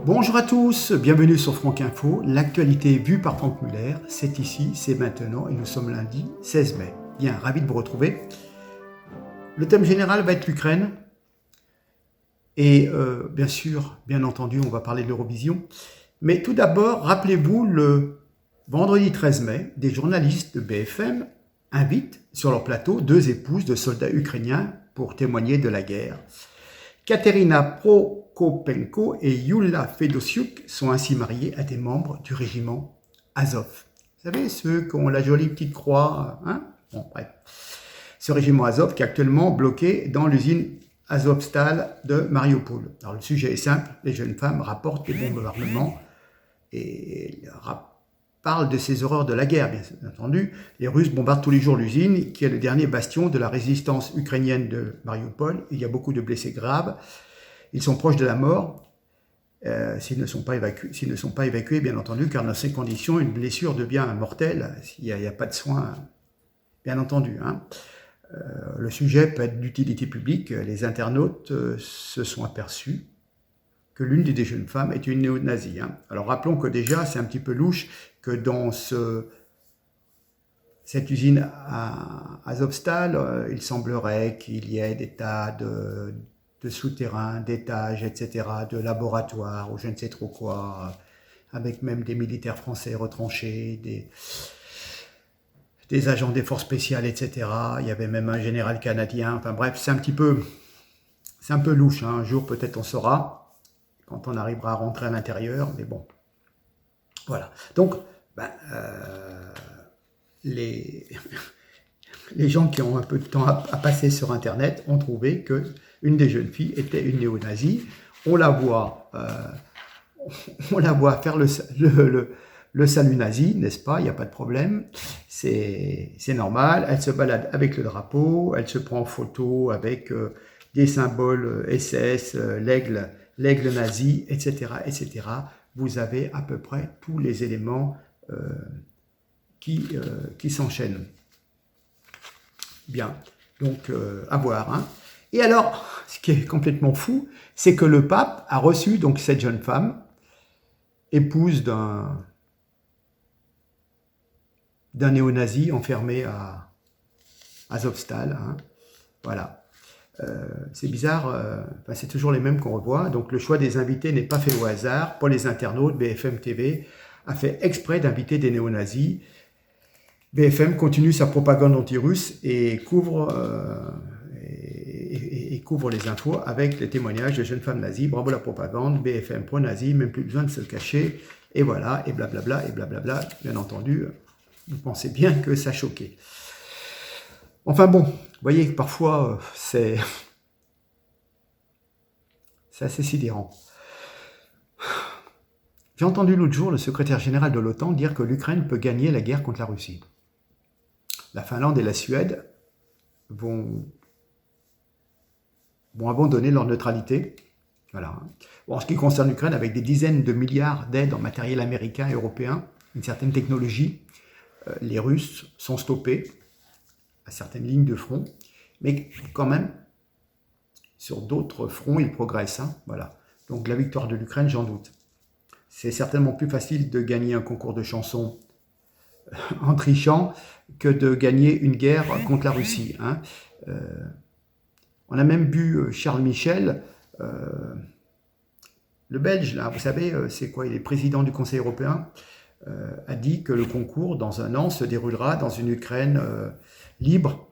Bonjour à tous, bienvenue sur Franck-Info, l'actualité vue par Franck Muller, c'est ici, c'est maintenant et nous sommes lundi 16 mai. Bien, ravi de vous retrouver. Le thème général va être l'Ukraine et bien sûr, bien entendu, on va parler de l'Eurovision. Mais tout d'abord, rappelez-vous, le vendredi 13 mai, des journalistes de BFM invitent sur leur plateau deux épouses de soldats ukrainiens pour témoigner de la guerre. Katerina Prokopenko et Yulia Fedosiuk sont ainsi mariées à des membres du régiment Azov. Vous savez, ceux qui ont la jolie petite croix, hein? Bon, bref. Ce régiment Azov qui est actuellement bloqué dans l'usine Azovstal de Mariupol. Alors le sujet est simple, les jeunes femmes rapportent des bombardements et parlent de ces horreurs de la guerre, bien entendu. Les Russes bombardent tous les jours l'usine, qui est le dernier bastion de la résistance ukrainienne de Mariupol. Il y a beaucoup de blessés graves. Ils sont proches de la mort s'ils ne sont pas évacués, bien entendu, car dans ces conditions, une blessure devient mortelle s'il n'y a pas de soins, bien entendu. Hein. Le sujet peut être d'utilité publique. Les internautes se sont aperçus que l'une des jeunes femmes est une néo-nazie. Hein. Alors rappelons que déjà, c'est un petit peu louche que dans cette usine à Azovstal, il semblerait qu'il y ait des tas de souterrains, d'étages, etc., de laboratoires ou je ne sais trop quoi, avec même des militaires français retranchés, des agents des forces spéciales, etc. Il y avait même un général canadien. Enfin bref, c'est un peu louche. Hein. Un jour, peut-être on saura, quand on arrivera à rentrer à l'intérieur, mais bon. Voilà. Donc, les gens qui ont un peu de temps à passer sur Internet ont trouvé qu'une des jeunes filles était une néo-nazie. On la voit faire le salut nazi, n'est-ce pas? Il n'y a pas de problème. C'est normal. Elle se balade avec le drapeau, elle se prend en photo avec des symboles SS, l'aigle nazi, etc., etc. Vous avez à peu près tous les éléments qui s'enchaînent. Bien, donc à voir. Hein. Et alors, ce qui est complètement fou, c'est que le pape a reçu donc cette jeune femme, épouse d'un néo-nazi enfermé à Azovstal. Hein. Voilà. C'est bizarre, c'est toujours les mêmes qu'on revoit. Donc le choix des invités n'est pas fait au hasard. Pour les internautes, BFM TV a fait exprès d'inviter des néo-nazis. BFM continue sa propagande anti-russe et couvre les infos avec les témoignages de jeunes femmes nazies. Bravo la propagande, BFM pro-nazi, même plus besoin de se cacher. Et voilà, et blablabla, et blablabla. Bien entendu, vous pensez bien que ça choquait. Enfin bon, vous voyez que parfois, c'est assez sidérant. J'ai entendu l'autre jour le secrétaire général de l'OTAN dire que l'Ukraine peut gagner la guerre contre la Russie. La Finlande et la Suède vont abandonner leur neutralité. Voilà. Bon, en ce qui concerne l'Ukraine, avec des dizaines de milliards d'aides en matériel américain et européen, une certaine technologie, les Russes sont stoppés à certaines lignes de front, mais quand même, sur d'autres fronts, ils progressent. Hein, voilà. Donc la victoire de l'Ukraine, j'en doute. C'est certainement plus facile de gagner un concours de chansons en trichant que de gagner une guerre contre la Russie. Hein. On a même vu Charles Michel, le Belge, là, vous savez, c'est quoi? Il est président du Conseil européen, a dit que le concours, dans un an, se déroulera dans une Ukraine libre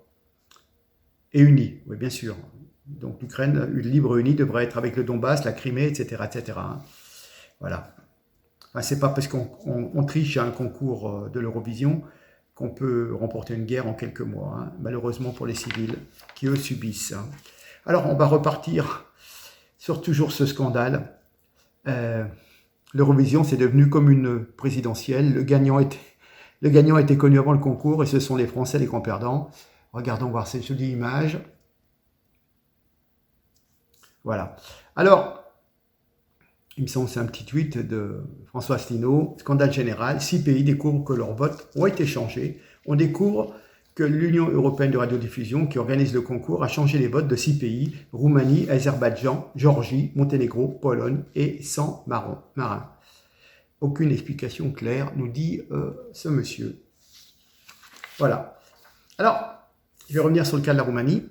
et unie. Oui, bien sûr. Donc l'Ukraine libre et unie devrait être avec le Donbass, la Crimée, etc. etc. Hein. Voilà. Enfin, c'est pas parce qu'on triche à un concours de l'Eurovision qu'on peut remporter une guerre en quelques mois, hein, malheureusement pour les civils qui, eux, subissent. Hein. Alors, on va repartir sur toujours ce scandale. L'Eurovision, c'est devenu comme une présidentielle. Le gagnant était connu avant le concours et ce sont les Français les grands perdants. Regardons voir ces jolies images. Voilà. Alors, il me semble que c'est un petit tweet de François Asselineau. Scandale général, 6 pays découvrent que leurs votes ont été changés. On découvre que l'Union européenne de radiodiffusion, qui organise le concours, a changé les votes de 6 pays, Roumanie, Azerbaïdjan, Géorgie, Monténégro, Pologne et sans marin. Aucune explication claire, nous dit ce monsieur. Voilà. Alors, je vais revenir sur le cas de la Roumanie.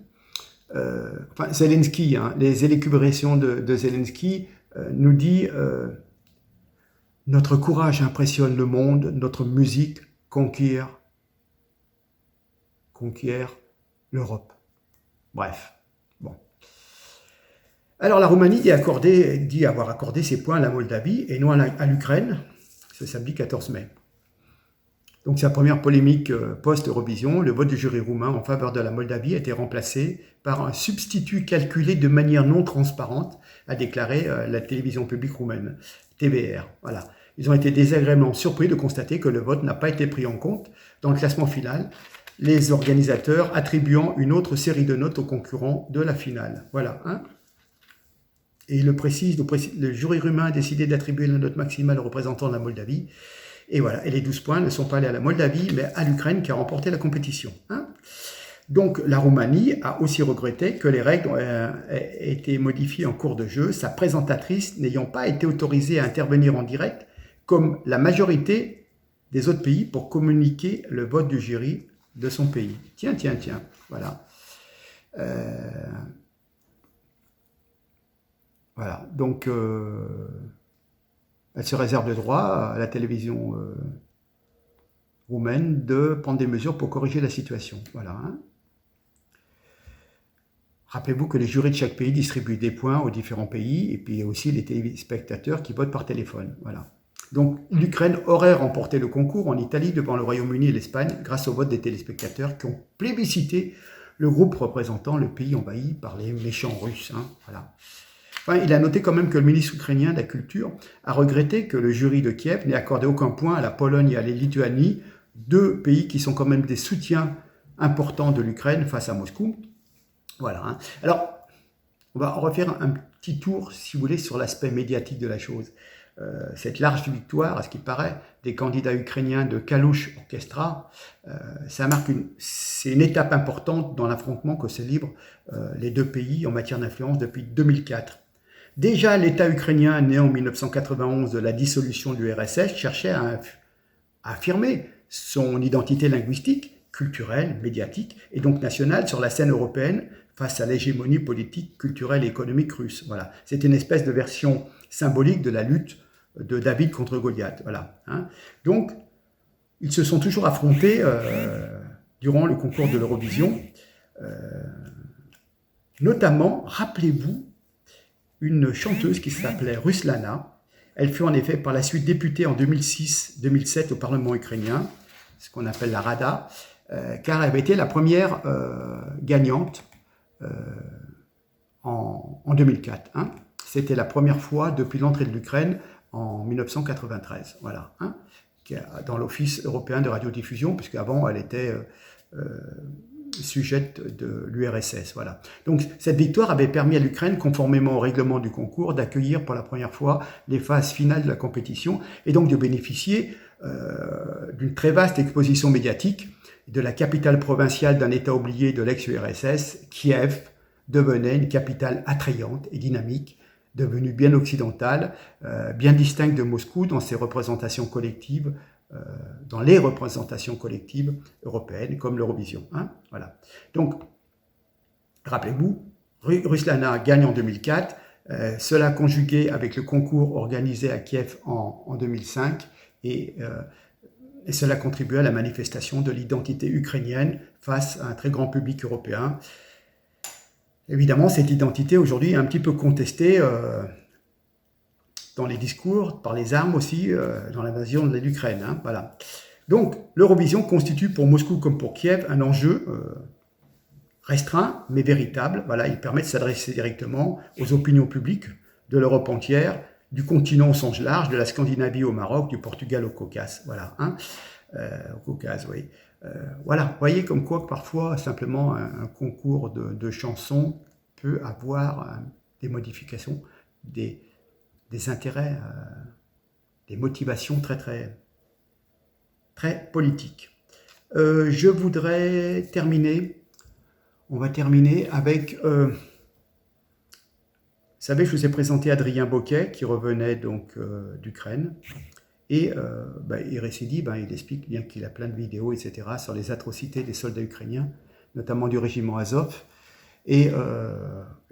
Zelensky, les élucubrations de Zelensky nous dit notre courage impressionne le monde, notre musique conquiert l'Europe. Bref, bon. Alors la Roumanie dit avoir accordé ses points à la Moldavie et non à l'Ukraine, ce samedi 14 mai. Donc sa première polémique post-Eurovision, le vote du jury roumain en faveur de la Moldavie a été remplacé par un substitut calculé de manière non transparente, a déclaré la télévision publique roumaine, TVR. Voilà. Ils ont été désagréablement surpris de constater que le vote n'a pas été pris en compte dans le classement final, les organisateurs attribuant une autre série de notes aux concurrents de la finale. Voilà. Et il le précise, le jury roumain a décidé d'attribuer la note maximale aux représentants de la Moldavie. Et voilà, et les 12 points ne sont pas allés à la Moldavie, mais à l'Ukraine qui a remporté la compétition. Donc la Roumanie a aussi regretté que les règles aient été modifiées en cours de jeu, sa présentatrice n'ayant pas été autorisée à intervenir en direct, comme la majorité des autres pays, pour communiquer le vote du jury de son pays. Tiens, voilà. Voilà, donc elle se réserve le droit à la télévision roumaine de prendre des mesures pour corriger la situation. Voilà. Rappelez-vous que les jurys de chaque pays distribuent des points aux différents pays, et puis il y a aussi les téléspectateurs qui votent par téléphone. Voilà. Donc l'Ukraine aurait remporté le concours en Italie devant le Royaume-Uni et l'Espagne grâce au vote des téléspectateurs qui ont plébiscité le groupe représentant le pays envahi par les méchants Russes. Voilà. Enfin, il a noté quand même que le ministre ukrainien de la Culture a regretté que le jury de Kiev n'ait accordé aucun point à la Pologne et à la Lituanie, deux pays qui sont quand même des soutiens importants de l'Ukraine face à Moscou. Voilà. Alors, on va refaire un petit tour, si vous voulez, sur l'aspect médiatique de la chose. Cette large victoire, à ce qui paraît, des candidats ukrainiens de Kalush Orchestra, c'est une étape importante dans l'affrontement que se livrent les deux pays en matière d'influence depuis 2004. Déjà, l'État ukrainien, né en 1991 de la dissolution de l'URSS, cherchait à affirmer son identité linguistique, culturelle, médiatique et donc nationale sur la scène européenne face à l'hégémonie politique, culturelle et économique russe. Voilà. C'est une espèce de version symbolique de la lutte de David contre Goliath. Voilà. Donc, ils se sont toujours affrontés durant le concours de l'Eurovision. Notamment, rappelez-vous, une chanteuse qui s'appelait Ruslana. Elle fut en effet par la suite députée en 2006-2007 au Parlement ukrainien, ce qu'on appelle la Rada, car elle avait été la première gagnante en 2004. C'était la première fois depuis l'entrée de l'Ukraine en 1993, voilà, dans l'Office européen de radiodiffusion, puisqu'avant elle était sujette de l'URSS. Voilà. Donc cette victoire avait permis à l'Ukraine, conformément au règlement du concours, d'accueillir pour la première fois les phases finales de la compétition et donc de bénéficier d'une très vaste exposition médiatique de la capitale provinciale d'un État oublié de l'ex-URSS. Kiev devenait une capitale attrayante et dynamique, devenue bien occidentale, bien distincte de Moscou dans ses représentations collectives, dans les représentations collectives européennes, comme l'Eurovision. Voilà. Donc, rappelez-vous, Ruslana gagne en 2004, cela conjugué avec le concours organisé à Kiev en 2005, et cela contribue à la manifestation de l'identité ukrainienne face à un très grand public européen. Évidemment, cette identité aujourd'hui est un petit peu contestée dans les discours, par les armes aussi, dans l'invasion de l'Ukraine. Voilà. Donc, l'Eurovision constitue pour Moscou comme pour Kiev un enjeu restreint, mais véritable. Voilà, il permet de s'adresser directement aux opinions publiques de l'Europe entière, du continent au sens large, de la Scandinavie au Maroc, du Portugal au Caucase. Voilà, au Caucase, oui. Voilà, vous voyez comme quoi que parfois, simplement, un concours de chansons peut avoir des modifications, des intérêts, des motivations très, très, très politiques. Je voudrais terminer. On va terminer avec... vous savez, je vous ai présenté Adrien Boquet, qui revenait donc d'Ukraine. Et il récit, il explique bien qu'il a plein de vidéos, etc., sur les atrocités des soldats ukrainiens, notamment du régiment Azov. Et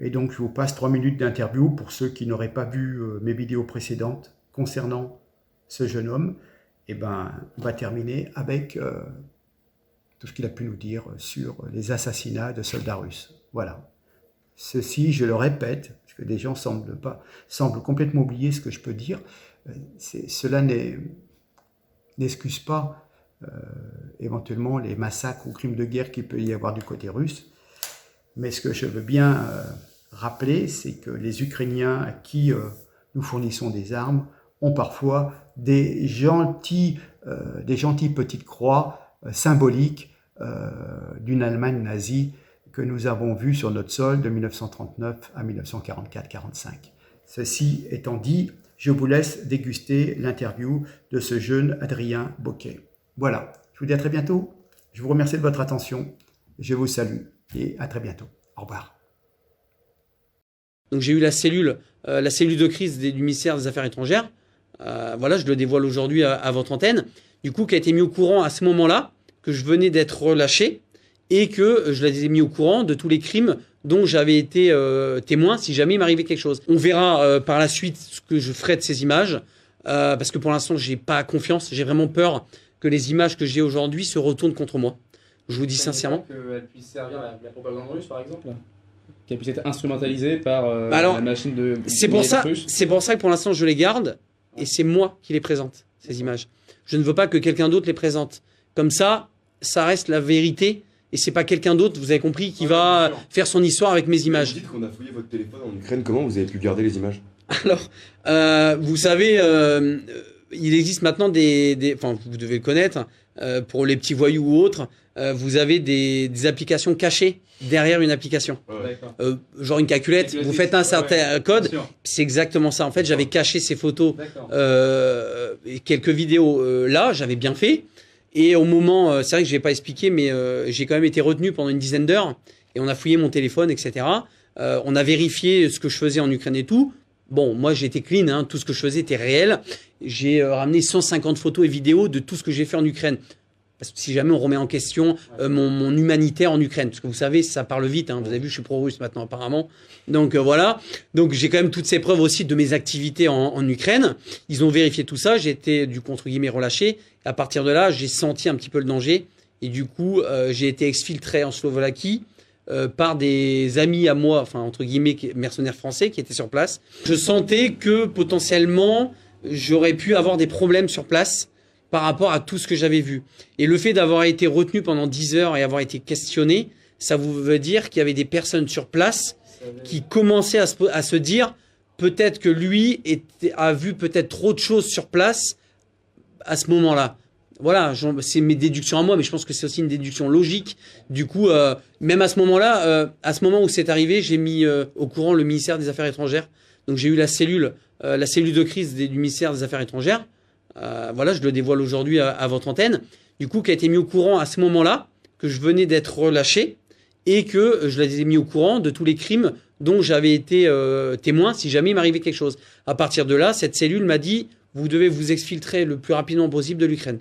donc, je vous passe 3 minutes d'interview pour ceux qui n'auraient pas vu mes vidéos précédentes concernant ce jeune homme. Et on va terminer avec tout ce qu'il a pu nous dire sur les assassinats de soldats russes. Voilà. Ceci, je le répète, parce que des gens semblent complètement oublier ce que je peux dire, cela n'excuse pas éventuellement les massacres ou crimes de guerre qu'il peut y avoir du côté russe. Mais ce que je veux bien rappeler, c'est que les Ukrainiens à qui nous fournissons des armes ont parfois des gentilles petites croix symboliques d'une Allemagne nazie que nous avons vue sur notre sol de 1939 à 1944-45. Ceci étant dit, je vous laisse déguster l'interview de ce jeune Adrien Boquet. Voilà, je vous dis à très bientôt. Je vous remercie de votre attention. Je vous salue et à très bientôt. Au revoir. Donc j'ai eu la cellule de crise du ministère des Affaires étrangères. Voilà, je le dévoile aujourd'hui à votre antenne. Du coup, qui a été mis au courant à ce moment-là que je venais d'être relâché et que je l'ai mis au courant de tous les crimes dont j'avais été témoin si jamais il m'arrivait quelque chose. On verra par la suite ce que je ferai de ces images parce que pour l'instant, j'ai pas confiance. J'ai vraiment peur que les images que j'ai aujourd'hui se retournent contre moi. Je vous dis sincèrement. Qu'elle puisse servir la propagande russe, par exemple, qu'elle puisse être instrumentalisée par alors, la machine de. C'est pour ça que pour l'instant je les garde et c'est moi qui les présente ces images. Je ne veux pas que quelqu'un d'autre les présente. Comme ça reste la vérité et c'est pas quelqu'un d'autre, vous avez compris, qui va faire son histoire avec mes images. Vous dites qu'on a fouillé votre téléphone en Ukraine. Comment vous avez pu garder les images? Alors, vous savez, il existe maintenant enfin, vous devez le connaître, pour les petits voyous ou autres, vous avez des applications cachées derrière une application. Genre une calculette, vous faites un certain code, c'est exactement ça. En fait, j'avais caché ces photos, et quelques vidéos là, j'avais bien fait. Et au moment, c'est vrai que je n'ai pas expliqué, mais j'ai quand même été retenu pendant une dizaine d'heures, et on a fouillé mon téléphone, etc. On a vérifié ce que je faisais en Ukraine et tout. Bon, moi j'étais clean, hein, tout ce que je faisais était réel. J'ai ramené 150 photos et vidéos de tout ce que j'ai fait en Ukraine. Parce que si jamais on remet en question mon humanité en Ukraine, parce que vous savez, ça parle vite, hein, vous avez vu, je suis pro-russe maintenant apparemment. Donc voilà, donc j'ai quand même toutes ces preuves aussi de mes activités en Ukraine. Ils ont vérifié tout ça, j'ai été du coup entre guillemets relâché. À partir de là, j'ai senti un petit peu le danger et du coup, j'ai été exfiltré en Slovaquie. Par des amis à moi, enfin entre guillemets mercenaires français qui étaient sur place. Je sentais que potentiellement j'aurais pu avoir des problèmes sur place par rapport à tout ce que j'avais vu. Et le fait d'avoir été retenu pendant 10 heures et avoir été questionné, ça veut dire qu'il y avait des personnes sur place qui commençaient à se dire peut-être que lui a vu peut-être trop de choses sur place à ce moment-là. Voilà, c'est mes déductions à moi, mais je pense que c'est aussi une déduction logique. Du coup, même à ce moment-là, à ce moment où c'est arrivé, j'ai mis au courant le ministère des Affaires étrangères. Donc j'ai eu la cellule de crise du ministère des Affaires étrangères. Voilà, je le dévoile aujourd'hui à votre antenne. Du coup, qui a été mis au courant à ce moment-là que je venais d'être relâché et que je l'ai mis au courant de tous les crimes dont j'avais été témoin si jamais il m'arrivait quelque chose. À partir de là, cette cellule m'a dit vous devez vous exfiltrer le plus rapidement possible de l'Ukraine.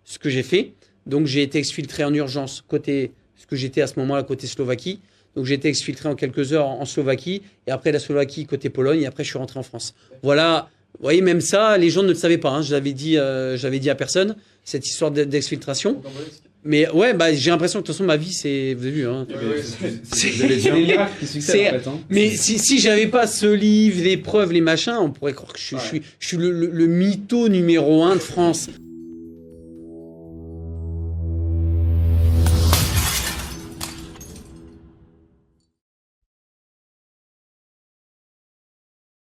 Ce que j'ai fait. Donc, j'ai été exfiltré en urgence ce que j'étais à ce moment-là côté Slovaquie. Donc, j'ai été exfiltré en quelques heures en Slovaquie et après la Slovaquie côté Pologne et après je suis rentré en France. Voilà. Vous voyez, même ça, les gens ne le savaient pas. Hein. J'avais dit à personne cette histoire d'exfiltration. Mais ouais, j'ai l'impression que de toute façon ma vie c'est, vous avez vu, hein. C'est des miracles qui succèdent en fait. Hein. Mais si j'avais pas ce livre, les preuves, les machins, on pourrait croire que je suis le mytho numéro 1 de France.